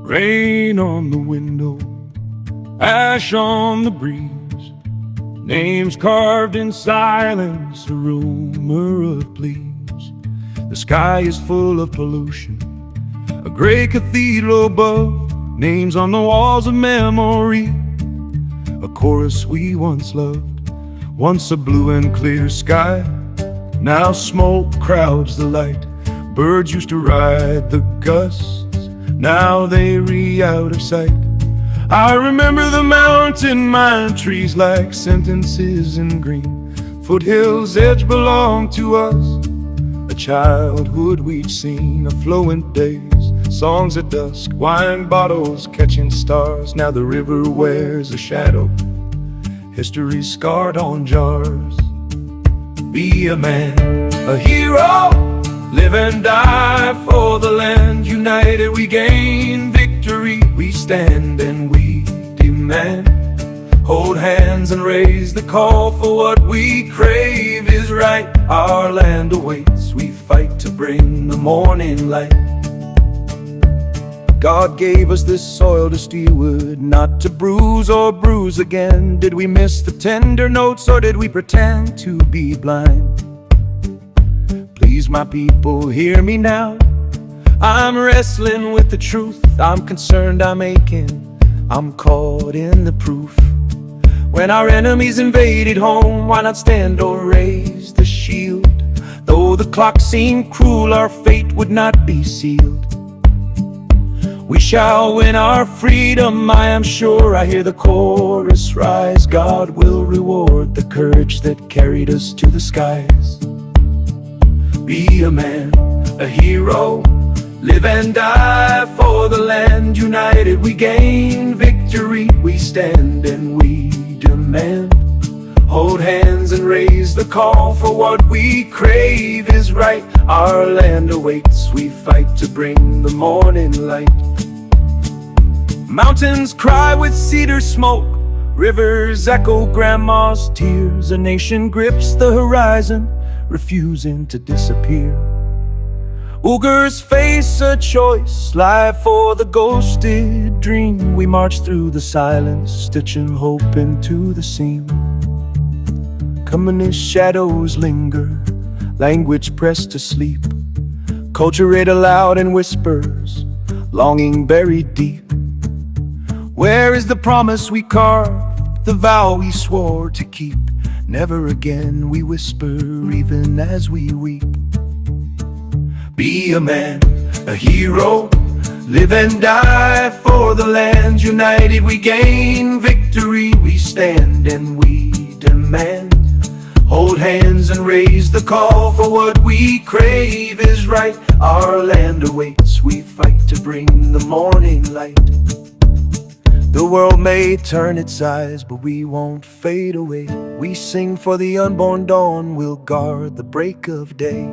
Rain on the window, ash on the breeze, names carved in silence, a rumor of pleas. The sky is full of pollution, a gray cathedral above, names on the walls of memory, a chorus we once loved. Once a blue and clear sky, now smoke crowds the light. Birds used to ride the gusts, now they re out of sight. I remember the mountain mine trees like sentences in green. Foothills edge belonged to us, a childhood we'd seen. Affluent days, songs at dusk, wine bottles catching stars. Now the river wears a shadow, history scarred on jars. Be a man, a hero, live and die for the land. United we gain victory, we stand and we demand. Hold hands and raise the call for what we crave is right. Our land awaits, we fight to bring the morning light. God gave us this soil to steward, not to bruise or bruise again. Did we miss the tender notes or did we pretend to be blind? Please, my people, hear me now. I'm wrestling with the truth. I'm concerned, I'm aching, I'm caught in the proof. When our enemies invaded home, why not stand or raise the shield? Though the clock seemed cruel, our fate would not be sealed. We shall win our freedom, I am sure. I hear the chorus rise. God will reward the courage that carried us to the skies. Be a man, a hero, live and die for the land. United we gain victory, we stand and we demand. Hold hands and raise the call for what we crave is right. Our land awaits, we fight to bring the morning light. Mountains cry with cedar smoke, rivers echo grandma's tears. A nation grips the horizon, refusing to disappear. Uyghurs face a choice, life or the ghosted dream. We march through the silence, stitching hope into the seam. Communist shadows linger, language pressed to sleep. Culture read aloud in whispers, longing buried deep. Where is the promise we carved, the vow we swore to keep? Never again, we whisper, even as we weep. Be a man, a hero, live and die for the land. United we gain victory, we stand and we demand. Hold hands and raise the call for what we crave is right. Our land awaits, we fight to bring the morning light. The world may turn its eyes, but we won't fade away. We sing for the unborn dawn, we'll guard the break of day.